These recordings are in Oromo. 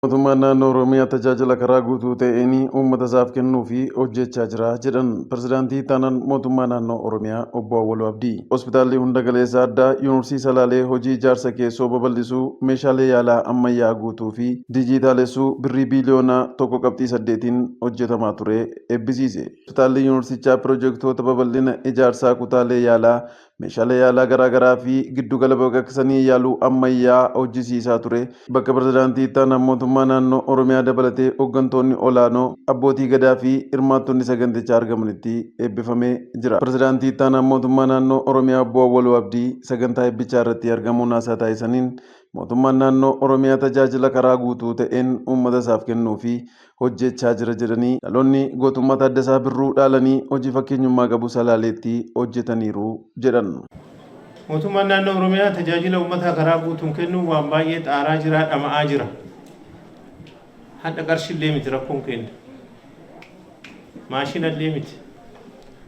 Mootummaan naannoo Oromiyaa tajaajila karaa guutuu ta'een uummata isaaf kennuu fi hojjechaa jira jedhan Pirezidaantii Taanaan Mootummaa Naannoo Oromiyaa Obbo Awwaluu Abdii. Hospitaalli hunda galeessa addaa Yuunivarsiitii Salaalee hojii ijaarsa keessoo babal'isuu, meeshaalee yaalaa ammayyaa guutuu fi dijitaalessuu birrii biiliyoona 1.8 hojjetamaa ture eebbisiise. Hospitaalli Yuunivarsiitichaa piroojeektoota babal'ina ijaarsaa kutaalee yaalaa, meeshaalee yaalaa garaagaraa fi giddugala baqaqsanii yaaluu ammayyaa hojjisiisaa ture. Bakka Pirezidaantii Taanaan Mootummaa naannoo Oromiyaa dabalatee hooggantoonni olaanoo abbootii gadaa fi hirmaattonni sagantichaa argamanitti eebbifamee jira. Pirezidaantii Taanaan Mootummaa naannoo Oromiyaa Obbo Awwaluu Abdii sagantaa eebbichaa irratti argamuun haasaa taasisaniin mootummaan naannoo Oromiyaa tajaajila karaa guutuu ta'een uummata isaaf kennuu fi hojjechaa jira jedhanii dhaloonni gootummaa Taaddasaa Birruu dhaalanii hojii fakkeenyummaa qabu Salaaleetti hojjetaniiru jedhan. Mootummaan naannoo Oromiyaa tajaajila uummataa karaa guutuun kennuu waan baay'ee xaaraa jira, dhama'aa jira. Hadda qarshillee miti rakkoon kenna. Maashinallee miti.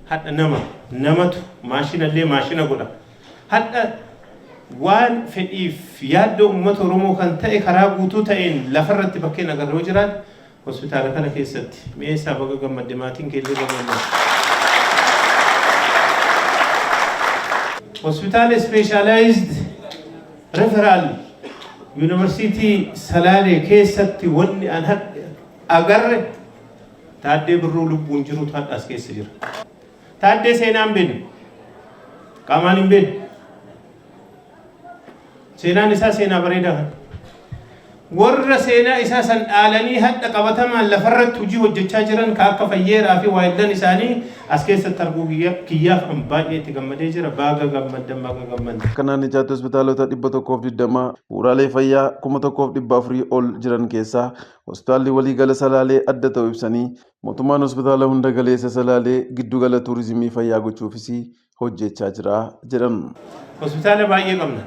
Hadda namatu maashinallee maashina godha. Hadda waan fedhiif yaaddoo uummata Oromoo kan ta'e karaa guutuu ta'een lafarratti bakkeen agarroo jiran hospitaala kana keessatti mi'eessaa baga gammadde maatiin keellee gammadde. Hospitaala Specialized Referral University Salaalee keessatti wanni an agarre Taaddee Birruu lubbuun jirutu hadda as keessa jira. Taaddee seenaan beenu qaamaan hin beenu. Seenaan isaa seenaa bareedaa. Warra seenaa isaa san dhaalanii hadda qabatamaan lafarratti hojii hojjechaa jiran ka akka fayyeeraa fi waayillan isaanii as keessatti arguu kiyyaaf an baay'ee itti gammadee jira. Baga gammaddan. Kanaan ijaarsa hospitaalota 120 bu'uuraalee fayyaa 1400 ol jiran keessaa hospitaalli waliigala Salaalee adda ta'uu ibsanii mootummaan hospitaala hunda galeessa Salaalee giddugala tuurizimii fayyaa gochuufis hojjechaa jira jedhan. Hospitaala baay'ee qabna.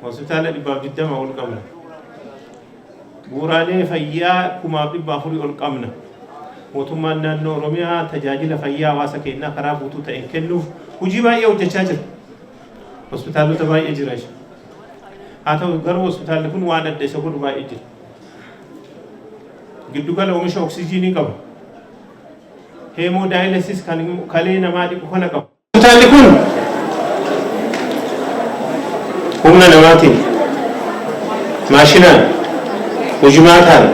Hospitaala 120 ol qabna. Bu'uuraalee fayyaa 1400 ol qabna. Mootummaan naannoo Oromiyaa tajaajila fayyaa hawaasa keenyaa karaa guutuu ta'een kennuuf hojii baay'ee hojjechaa jira. Hospitaalota baay'ee jira. Haa ta'u garuu hospitaalli kun waan adda isa godhu baay'ee jira. Giddugala oomisha oksijiinii qaba. Heemodiaalisis kan kalee namaa dhiqu kana qaba. Hospitaalli kun humna namaatiin, maashinaan, hojimaataan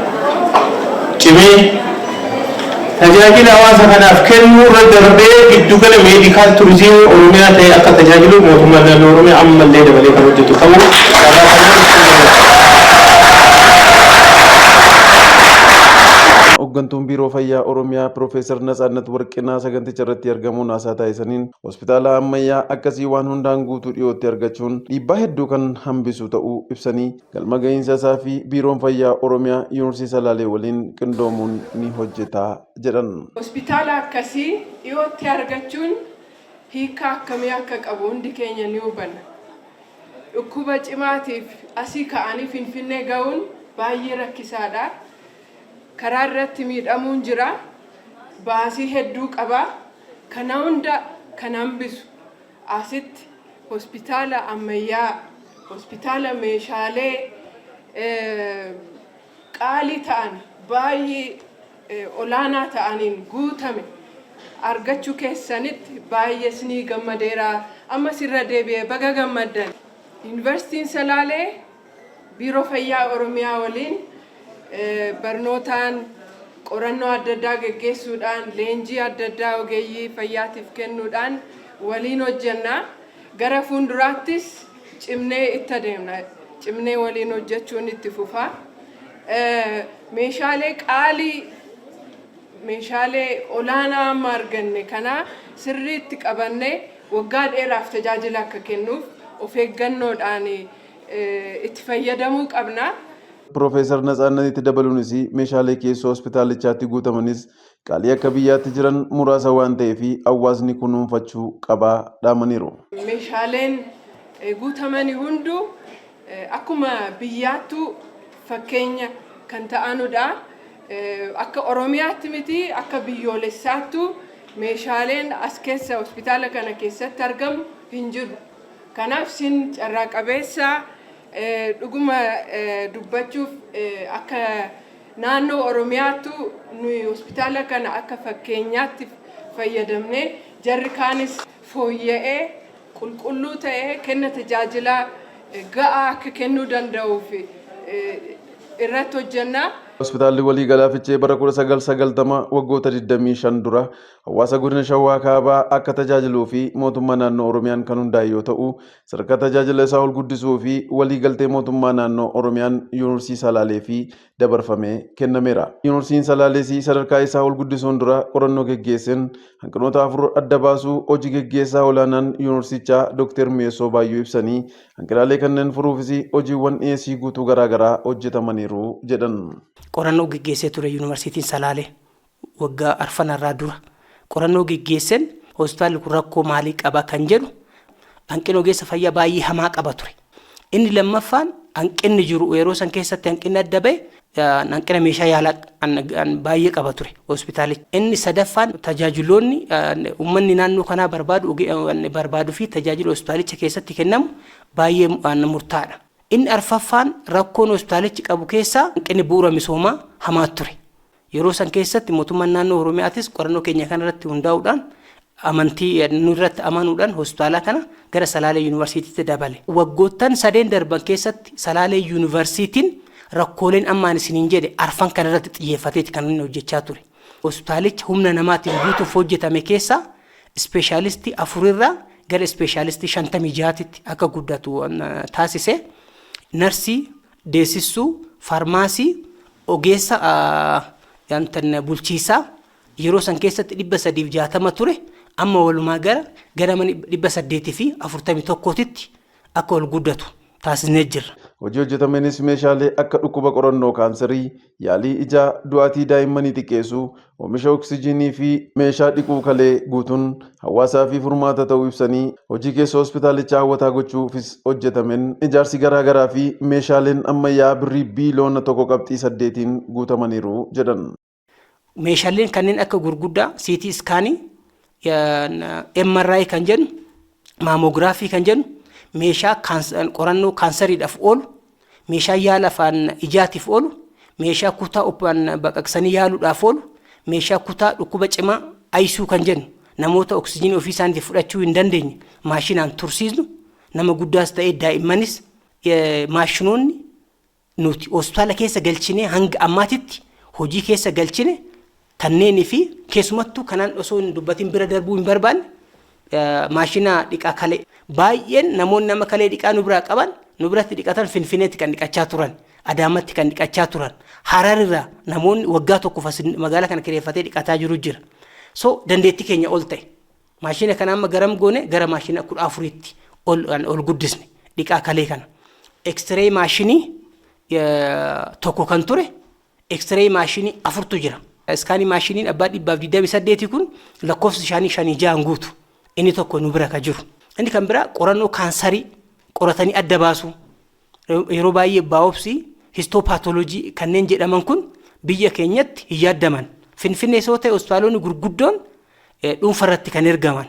cimee tajaajila hawaasa kanaaf kennuu irra darbee giddugala meedikaal turizimii Oromiyaa ta'e akka tajaajilu mootummaan naannoo Oromiyaa ammallee dabalee kan hojjetu ta'uu Hooggantuun Biiroo Fayyaa Oromiyaa Piroofeesar Natsaannat Warqinaa saganticha irratti argamuun haasaa taasisaniin hospitaala ammayyaa akkasii waan hundaan guutuu dhiyootti argachuun dhiibbaa hedduu kan hambisu ta'uu ibsanii galma gahiinsa isaa fi Biiroon Fayyaa Oromiyaa Yuunivarsiitii Salaalee waliin qindoomuun ni hojjeta jedhan. Hospitaala akkasii dhiyootti argachuun hiika akkamii akka qabu hundi keenya ni hubanna. Dhukkuba cimaatiif asii ka'anii Finfinnee ga'uun baay'ee rakkisaadha. Karaa irratti miidhamuun jira. Baasii hedduu qaba. Kana hunda kan hambisu asitti hospitaala ammayyaa, hospitaala meeshaalee qaalii ta'an baay'ee olaanaa ta'aniin guutame argachuu keessanitti baay'ee isinii gammadeera. Ammas irra deebi'ee baga gammaddan. Yuunivarsiitiin Salaalee Biiroo Fayyaa Oromiyaa waliin barnootaan qorannoo adda addaa geggeessuudhaan leenjii adda addaa ogeeyyii fayyaatiif kennuudhaan waliin hojjenna. Gara fuulduraattis cimnee itti adeemna. Cimnee waliin hojjechuun itti fufa. Meeshaalee qaalii, meeshaalee olaanaa amma arganne kana sirriitti qabannee waggaa dheeraaf tajaajila akka kennuuf of eeggannoodhaan itti fayyadamuu qabna. Piroofeesar Natsaannat itti dabaluunis meeshaalee keessoo hospitaalichaatti guutamanis qaalii akka biyyaatti jiran muraasa waan ta'eef hawaasni kunuunfachuu qabaa dhaamaniiru. Meeshaaleen guutamani hunduu akkuma biyyaattuu fakkeenya kan ta'anudha. Akka Oromiyaatti miti akka biyyoolessaattuu meeshaaleen as keessa hospitaala kana keessatti argamu hin jiru. Kanaaf sin carraa qabeessa dhuguma dubbachuuf akka naannoo Oromiyaattu nuyi hospitaala kana akka fakkeenyaatti fayyadamne jarri kaanis fooyya'ee qulqulluu ta'ee kenna tajaajila ga'aa akka kennuu danda'uuf irratti hojjannaa. Hospitaalli waliigalaa Fiichee bara 1990 waggoota 25 dura hawaasa godina Shawaa Kaabaa akka tajaajiluu fi mootummaa naannoo Oromiyaan kan hundaa'e yoo ta'u, sadarkaa tajaajila isaa ol guddisuu fi waliigaltee mootummaa naannoo Oromiyaan Yuunivarsiitii Salaalee fi dabarfamee kennameera. Yuunivarsiitiin Salaalee sadarkaa isaa ol guddisuun dura qorannoo geggeesseen hanqinoota 4 adda baasuu hojii geggeessaa olaanaan yuunivarsiitichaa Dr. Meessoo Baayyoo ibsanii hanqinaalee kanneen furuufis hojiiwwan dhiyeessii guutuu garaagaraa hojjetamaniiru jedhan. Qorannoo geggeessee ture yuunivarsiitiin Salaalee waggaa arfanarraa dura qorannoo geggeesseen hospitaalli kun rakkoo maalii qaba kan jedhu hanqina ogeessa fayyaa baay'ee hamaa qaba ture. Inni lammaffaan hanqinni jiru yeroo san keessatti hanqinni adda ba'e hanqina meeshaa yaalaa baay'ee qaba ture hospitaalichi. Inni sadaffaan tajaajiloonni uummanni naannoo kanaa barbaaduu fi tajaajila hospitaalicha keessatti kennamu baay'ee murtaa'aadha. Inni arfaffaan rakkoon hospitaalichi qabu keessaa hanqinni bu'uura misoomaa hamaa ture. Yeroo san keessatti mootummaan naannoo Oromiyaatis qorannoo keenya kanarratti hundaa'uudhaan amantii nurratti amanuudhaan hospitaala kana gara Salaalee Yuunivarsiitiitti dabale. Waggoottan 3 darban keessatti Salaalee Yuunivarsiitiin rakkooleen ammaan isiniin jedhe arfan kanarratti xiyyeeffateeti kan inni hojjechaa ture. Hospitaalicha humna namaatiin guutuuf hojjetame keessaa ispeeshaalistii 4 irraa gara ispeeshaalistii 56tti akka guddatu taasise. Narsii, deessisuu, farmaasii, ogeessa bulchiisaa yeroo san keessatti 360 ture amma walumaa gara 841tti akka ol guddatu taasisnee jirra. Hojii hojjetameenis meeshaalee akka dhukkuba qorannoo kaansarii, yaalii ijaa, du'aatii daa'immanii xiqqeessuu, oomisha oksijiinii fi meeshaa dhiquu kalee guutuun hawaasaa fi furmaata ta'uu ibsanii hojii keessa hospitaalichaa hawwataa gochuufis hojjetameen ijaarsi garaagaraa fi meeshaaleen ammayyaa birrii biiliyoona 1.8 guutamaniiru jedhan. Meeshaaleen kanneen akka gurguddaa CT iskaanii, MRI kan jennu, maamoogiraafii kan jennu, meeshaa qorannoo kaansariidhaaf oolu, meeshaa yaala afaan ijaatiif oolu, meeshaa kutaa baqaqsanii yaaluudhaaf oolu, meeshaa kutaa dhukkuba cimaa ICU kan jennu namoota oksijiinii ofii isaaniitiif fudhachuu hin dandeenye maashinaan tursiisnu, nama guddaas ta'ee daa'immanis maashinoonni nuti hospitaala keessa galchine hanga ammaatitti hojii keessa galchine kanneenii fi keessumattuu kanaan osoo hin dubbatin bira darbuu hin barbaanne maashina dhiqaa kalee baay'een namoonni nama kalee dhiqaa nu biraa qaban nu biratti dhiqatan Finfinneetti kan dhiqachaa turan, Adaamatti kan dhiqachaa turan, Hararirraa namoonni waggaa tokkoof magaalaa kana kireeffatee dhiqataa jiru jira. So dandeettii keenya ol ta'e maashina kana amma garam goone gara maashina 14tti ol guddisne dhiqaa kalee kana. X-ray maashinii tokko kan ture X-ray maashinii 4tu jira. Iskaanii maashiniin abbaa 128 kun lakkoofsa 5 guutu. Inni tokko nu bira ka jiru. Inni kan bira qorannoo kaansarii qoratanii adda baasu. Yeroo baay'ee baayopsii, histopaatolojii kanneen jedhaman kun biyya keenyatti hin yaadaman. Finfinnee soo ta'e hospitaalonni gurguddoon dhuunfarratti kan ergaman.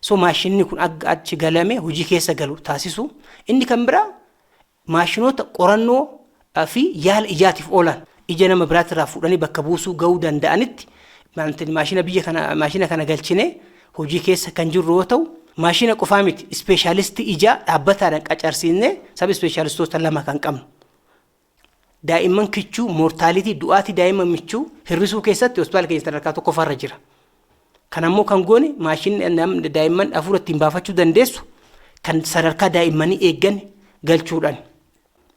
So maashinni kun achi galame hojii keessa galu taasisu. Inni kan bira maashinoota qorannoo fi yaala ijaatiif oolan. Ija nama biraatirraa fuudhanii bakka buusuu ga'uu danda'anitti maashina kana galchine hojii keessa kan jirru yoo ta'u maashina qofaa miti ispeeshaalistii ijaa dhaabbataadhaan qacarsiisnee saba ispeeshaalistoota 2 kan qabnu. Daa'imman kichuu moortaalitii du'aatii daa'imman michuu hir'isuu keessatti hospitaala keessa sadarkaa 1 jira. Kan ammoo kan goone maashinni daa'imman 4 ittiin baafachuu dandeessu kan sadarkaa daa'immanii eeggan galchuudhaan.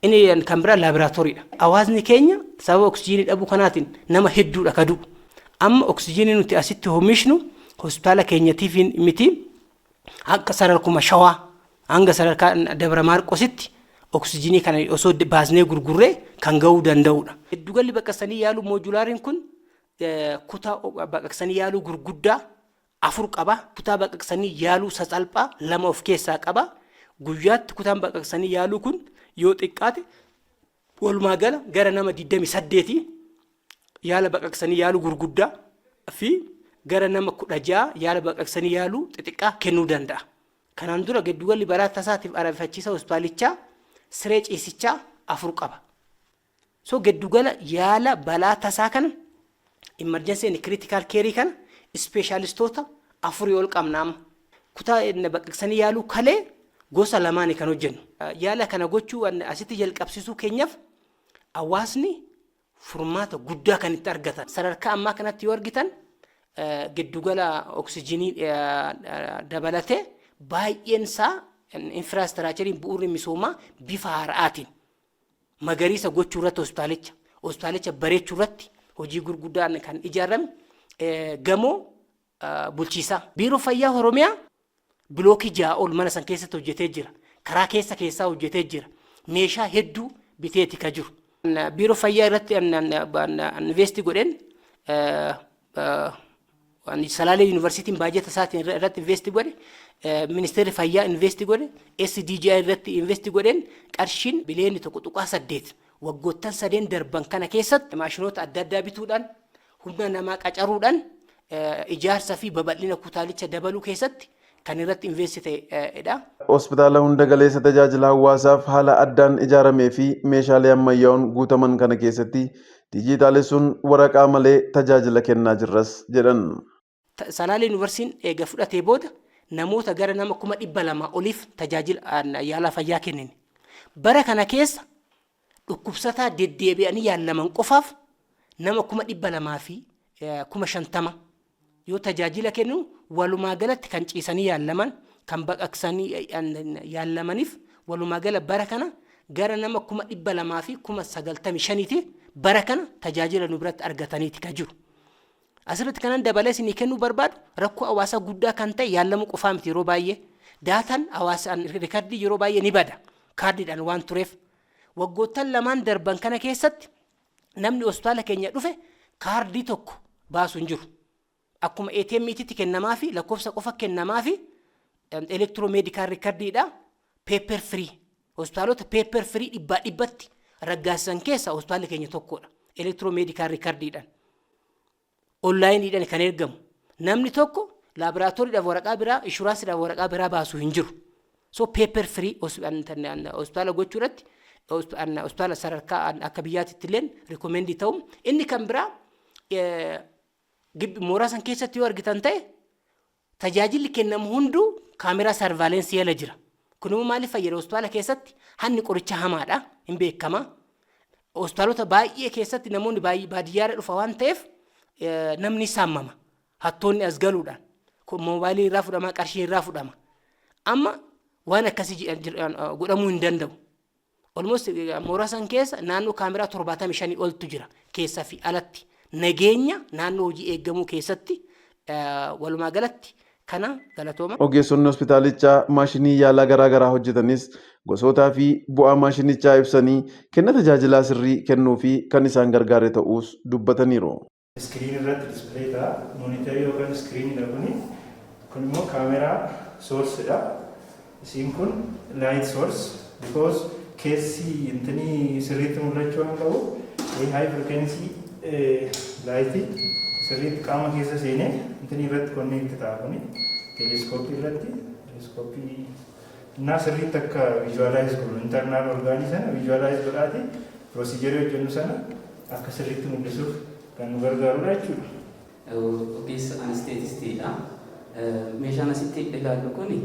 Inni kan bira laaboraatooriidha. Hawaasni keenya sababa oksijiinii dhabuu kanaatiin nama hedduudha kadu. Amma oksijiinii nuti asitti oomishnu hospitaala keenyatiif miti akka sadarkuma Shawaa hanga sadarkaa Dabra Maarqositti oksijiinii kana osoo baasnee gurgurree kan ga'uu danda'udha. Giddugalli baqaqsanii yaaluu moojulaariin kun kutaa baqaqsanii yaaluu gurguddaa 4 qaba. Kutaa baqaqsanii yaaluu sasalphaa 2 of keessaa qaba. Guyyaatti kutaan baqaqsanii yaaluu kun yoo xiqqaate walumaa gala gara nama 28 yaala baqaqsanii yaaluu gurguddaa fi gara nama 16 yaala baqaqsanii yaaluu xixiqqaa kennuu danda'a. Kanaan dura giddugalli baraa tasaatiif ariifachiisa hospitaalichaa siree ciisichaa 4 qaba. So giddugala yaala balaa tasaa kana emergency and critical care kana specialistoota 4 ol qabna. Kutaa inni baqaqsanii yaaluu kalee gosa lamaan kan hojjennu. Yaala kana gochuu asitti jalqabsiisuu keenyaaf hawaasni furmaata guddaa kan itti argatan. Sadarkaa ammaa kanatti yoo argitan giddugala oksijiinii dabalatee baay'een isaa infraastiraakchariin bu'uurri misoomaa bifa haaraatiin magariisa gochuu irratti hospitaalicha bareechuu irratti hojii gurguddaan kan ijaarame gamoo bulchiisaa. Biiroo Fayyaa Oromiyaa bilookii 6 ol mana san keessatti hojjetee jira. Karaa keessaa hojjetee jira. Meeshaa hedduu biteeti ka jiru. Biiroo Fayyaa irratti investi godhen Salaalee Yuunivarsiitiin baajata isaatiin irratti investi godhe, Ministeerri Fayyaa investi godhe, SDGI irratti investi godhen qarshiin biliyoona 1.8 waggoottan 3 darban kana keessatti maashinoota adda addaa bituudhaan humna namaa qacaruudhaan ijaarsa fi babal'ina kutaalicha dabaluu keessatti kan irratti investi ta'edha. Hospitaala hunda galeessa tajaajila hawaasaaf haala addaan ijaaramee fi meeshaalee ammayyaa'oon guutaman kana keessatti dijitaalessuun waraqaa malee tajaajila kennaa jirras jedhan. Salaalee Yuunivarsiitiin eega fudhatee booda namoota gara nama 200,000 oliif tajaajila yaala fayyaa kennin. Bara kana keessa dhukkubsataa deddeebi'anii yaalaman qofaaf nama 200,000 fi 50,000 yoo tajaajila kennu walumaa galatti kan ciisanii yaalaman kan baqaqsanii yaalamaniif walumaa gala bara kana gara nama 200,000 fi 95,000 bara kana tajaajila nu biratti argataniiti ka jiru. Asirratti kanan dabalee isinii kennuu barbaadu rakkoo hawaasaa guddaa kan ta'e yaalamu qofaa miti yeroo baay'ee daataan hawaasaan riikardii yeroo baay'ee ni bada kaardiidhaan waan tureef waggoottan lamaan darban kana keessatti namni hospitaala keenya dhufe kaardii tokko baasu hin jiru. Akkuma ATM'tti kennamaa fi lakkoofsa qofa kennamaa fi elektiroomedikaal riikardiidha paper free hospitaalota paper free dhibbatti raggaasisan keessa hospitaalli keenya tokkodha. Elektiroomedikaal riikardiidhaan onlaayiniidhaan kan ergamu namni tokko laaboraatooriidhaaf waraqaa biraa inshuraansiidhaaf waraqaa biraa baasu hin jiru. So paper free hospitaala gochuu irratti hospitaala sadarkaa akka biyyaatti illee rikoomendii ta'u inni kan biraa mooraa san keessatti yoo argitan ta'e tajaajilli kennamu hunduu kaameraa sarvaalensii jala jira. Kunimmoo maaliif fayyada hospitaala keessatti hanni qoricha hamaadha hin beekama. Hospitaalota baay'ee keessatti namoonni baadiyyaarra dhufa waan ta'eef namni saamama. Hattoonni as galuudhaan moobaayilii irraa fudhama qarshii irraa fudhama. Amma waan akkasii godhamuu hin danda'u. Almost mooraa san keessa naannoo kaameraa 75 oltu jira keessaa fi alatti. Nageenya naannoo hojii eegamuu keessatti walumaa galatti kana galatooma. Ogeessonni hospitaalichaa maashinii yaalaa garaagaraa hojjetanis gosootaa fi bu'aa maashinichaa ibsanii kenna tajaajilaa sirrii kennuu fi kan isaan gargaare ta'uus dubbataniiru. Iskiriin irratti displeetaa moonitarii yookaan iskiriinidha kun immoo kaameraa soorsidha. Isiin kun laayit soors because keessi intinii sirriitti mul'achuu waan qabu high frequency laayitii sirriitti qaama keessa seenee intinii irratti konneekti ta'a kuni teleeskooppii irratti teleeskooppii innaa sirriitti akka viizuwaalaayiz godhu intarnaal orgaanii sana viizuwaalaayiz godhaati pirosiijarii hojjennu sana akka sirriitti mul'isuuf kan nu gargaarudha jechuudha. Ogeessa anesteetistiidha. Meeshaan asitti ilaallu kuni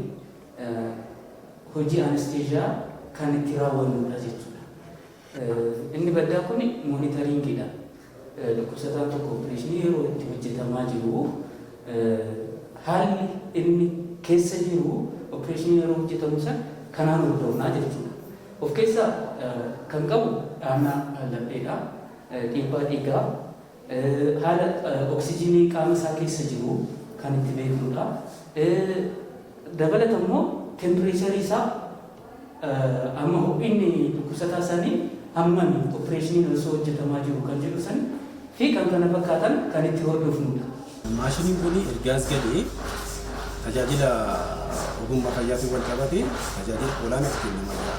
hojii anesteeziyaa kan itti raawwannudha jechuudha. Inni baddaa kuni moonitariingiidha. Dhukkubsataan tokko opereeshinii yeroo itti hojjetamaa jiru haalli inni keessa jiru opereeshinii yeroo hojjetamu sana kanaan hordofnaa jechuudha. Of keessaa kan qabu dhaannaa labbeedha. Dhiibbaa dhiigaa haala oksijiinii qaama isaa keessa jiru kan itti beeknudha. Dabalata immoo tempireecharii isaa amma ho'inni dhukkubsataa isaanii hammami opereeshiniin osoo hojjetamaa jiru kan jedhu san fi kan kana fakkaatan kan itti hordofnudha. Maashiniin kun ergaas galee tajaajila ogummaa fayyaatiin wal qabatee tajaajila olaanaaf kennamaa jira.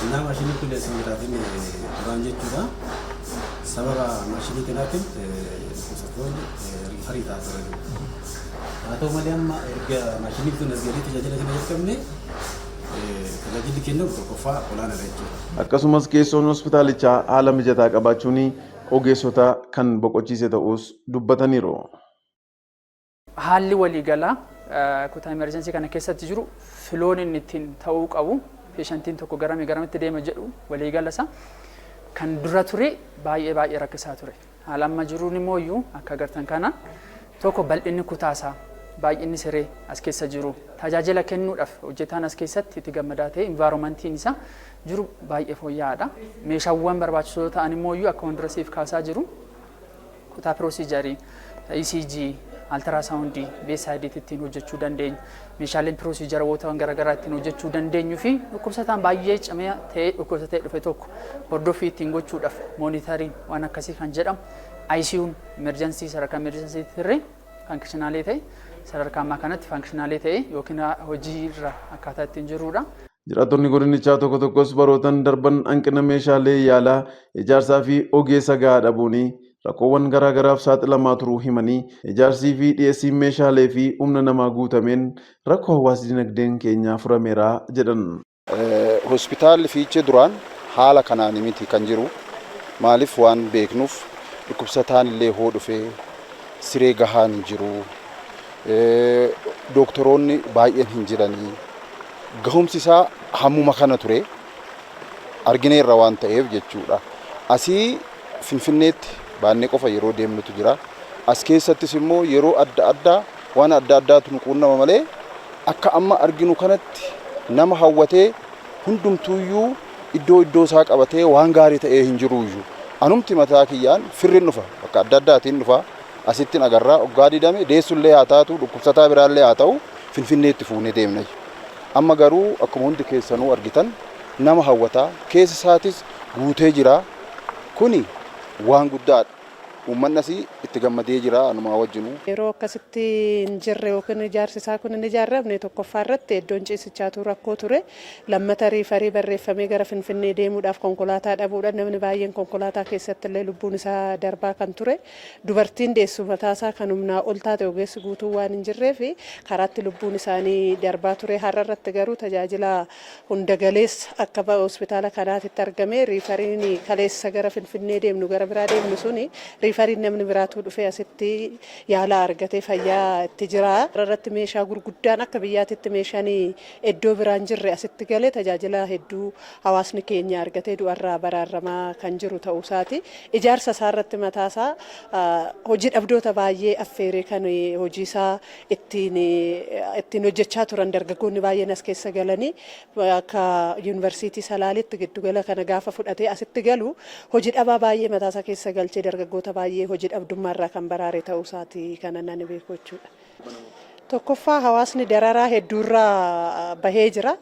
Innaa maashiniin kun sibiilaatiin duraan jechuudha. Sababa maashinii kanaatiin dhukkubsattoonni riifarii ta'aa turan. Haa ta'u malee amma erga maashiniin kun erga tajaajila kana jalqabne tajaajilli kennamu tokkoffaa olaanaadha jechuudha. Akkasumas keessoon hospitaalichaa haala mijataa qabaachuun ogeessota kan boqochiise ta'us dubbataniiru. Haalli waliigalaa kutaa emerjensii kana keessatti jiru filoon inni ittiin ta'uu qabu peeshantiin tokko garamitti deema jedhu waliigala kan dura ture baay'ee rakkisaa ture. Haala amma jiruun immoo iyyuu akka agartan kana tokko bal'inni kutaasaa baay'inni siree as keessa jiru tajaajila kennuudhaaf hojjetaan as keessatti itti gammadaa ta'e environmentiin isaa jiru baay'ee fooyya'aadha. Meeshaawwan barbaachisoo ta'an immoo iyyuu akka wandira siif kaasaa jiru kutaa piroozijarii ECG altiraasaawundii beesaayidiitti ittiin hojjechuu dandeenya. Meeshaaleen piroozijaroota garaagaraa ittiin hojjechuu dandeenyuu fi dhukkubsataan baay'ee cimee ta'ee dhukkubsatee dhufe tokko hordofii ittiin gochuudhaaf moonitariin waan akkasii kan jedhamu ICU'n emerjensii sadarkaa emerjensiitti irree faankishinaalee ta'e sadarkaa ammaa kanatti faankishinaalee ta'e yookiin hojii irra akkaataa ittiin jirudha. Jiraattonni godinichaa tokko tokkos barootan darban hanqina meeshaalee yaalaa ijaarsaa fi ogeessa gahaa dhabuun rakkoowwan garaagaraaf saaxilamaa turuu himanii ijaarsii fi dhiyeessiin meeshaalee fi humna namaa guutameen rakkoo hawaasa dinagdeen keenyaa furameera jedhan. Hospitaalli fiichee duraan haala kanaan miti kan jiru maaliif waan beeknuuf dhukkubsataan illee hoo dhufee siree gahaan hin jiru. Doktoroonni baay'een hin jiranii. Gahumsi isaa hammuma kana ture argineerra waan ta'eef jechuudha. Asii Finfinneetti baannee qofa yeroo deemnutu jira. As keessattis immoo yeroo adda addaa waan adda addaatu nu quunnama malee akka amma arginu kanatti nama hawwatee hundumtuuyyuu iddoo isaa qabatee waan gaarii ta'ee hin jiruyyuu. Anumti mataa kiyyaan firriin dhufa bakka adda addaatiin dhufa asittiin agarraa oggaa didame deessullee haa taatu dhukkubsataa biraallee haa ta'u Finfinneetti fuunee deemna. Amma garuu akkuma hundi keessanuu argitan nama hawwataa keessa isaatis guutee jira. Kuni waan guddaadha. Uummannis itti gammadee jira anumaa wajjinu. Yeroo akkasitti hin jirre yookiin ijaarsi isaa kun hin ijaaramne tokkoffaa irratti iddoon ciisichaatu rakkoo ture. Lammata riifarii barreeffamee gara Finfinnee deemuudhaaf konkolaataa dhabuudhaan namni baay'een konkolaataa keessatti illee lubbuun isaa darbaa kan ture. Dubartiin deessu mataasaa kan humnaa ol taate ogeessi guutuu waan hin jirreef karaatti lubbuun isaanii darbaa ture. Har'a irratti garuu tajaajila hunda galeessa akka hospitaala kanaatitti argame riifariin kaleessa gara Finfinnee deemnu gara biraa deemnu suni riifariin namni biraatu dhufee asitti yaala argatee fayyaa itti jira. Irratti meeshaa gurguddaan akka biyyaatitti meeshaan iddoo biraan jirre asitti galee tajaajila hedduu hawaasni keenya argatee du'arraa baraaramaa kan jiru ta'uu isaati. Ijaarsa isaa irratti mataasaa hojii dhabdoota baay'ee affeeree kan hojii isaa ittiin hojjechaa turan dargaggoonni baay'een as keessa galanii akka yuunivarsiitii Salaaleetti giddugala kana gaafa fudhatee asitti galu hojii dhabaa baay'ee mataasaa keessa galchee dargaggoota baay'ee hojii dhabdummaarraa kan baraare ta'uu isaati kana nan beeku jechuudha. Tokkoffaa hawaasni dararaa hedduurraa bahee jira.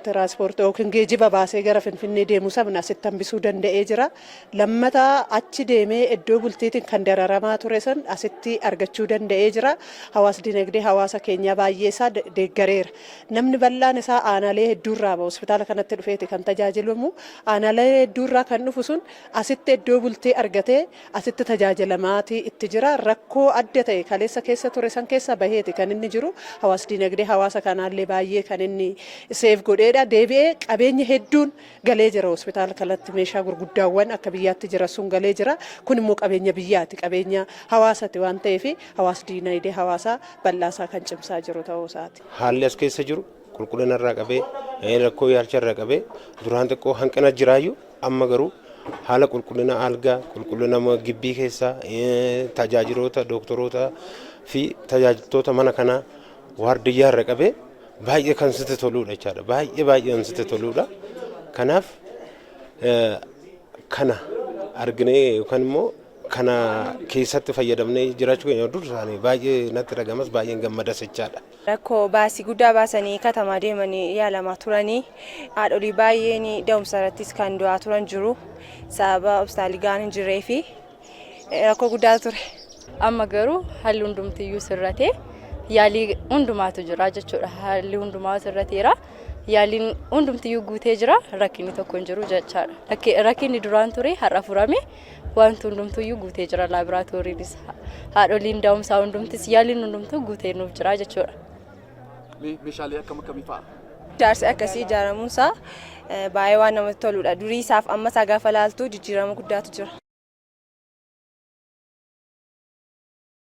Tiraanspoortii yookiin geejjiba baasee gara Finfinnee deemu sabni asitti hambisuu danda'ee jira. Lammata achi deemee iddoo bultiitiin kan dararamaa ture san asitti argachuu danda'ee jira. Hawaas dinagdee hawaasa keenyaa baay'ee isaa deeggareera. Namni bal'aan isaa aanaalee hedduurraa hospitaala kanatti dhufeeti kan tajaajilamu. Aanaalee hedduurraa kan dhufu sun asitti iddoo bultii argatee asitti tajaajilamaatii itti jira. Rakkoo adda ta'e kaleessa keessa ture san keessa baheeti kan inni jiru. Hawaas dinagdee hawaasa kanaallee baay'ee kan inni seef godheedha. Deebi'ee qabeenya hedduun galee jira hospitaala kanatti meeshaa gurguddaawwan akka biyyaatti jira sun galee jira. Kun immoo qabeenya biyyaati qabeenya hawaasaati waan ta'eef hawaas dinagdee hawaasaa bal'aasaa kan cimsaa jiru ta'uu isaati. Haalli as keessa jiru qulqullina irraa qabee rakkoo yaalcha irraa qabee duraan xiqqoo hanqina jiraayyuu amma garuu haala qulqullina algaa qulqullina gibbii keessaa tajaajiloota doktoroota fi tajaajiltoota mana kanaa waardiyyaa irra qabee baay'ee kan sitti toluudha jechaadha. Baay'ee kan sitti toluudha. Kanaaf kana arginee yookaan immoo kana keessatti fayyadamnee jiraachuu keenya dursaanii baay'ee natti dhagamas baay'een gammadas jechaadha. Rakkoo baasii guddaa baasanii katamaa deemanii yaalamaa turanii haadholii baay'een da'umsa irrattis kan du'aa turan jiru. Sababa hospitaalli gahaan hin jirree fi rakkoo guddaa ture. Amma garuu haalli hundumtiyyuu sirratee yaalii hundumaatu jira jechuudha. Haalli hundumaa sirrateera. Yaaliin hundumtiyyuu guutee jira. Rakkinni tokko hin jiru jechaadha. Rakkinni duraan ture har'a furame wanti hundumtiyyuu guutee jira. Laaboraatooriinis haadholiin da'umsaa hundumtis yaaliin hundumtuu guutee nuuf jira jechuudha. Meeshaalee akkam akkamii fa'a? Ijaarsi akkasii ijaaramuunsaa baay'ee waan namatti toludha. Durii isaaf amma isaa gaafa laaltu jijjiirama guddaatu jira.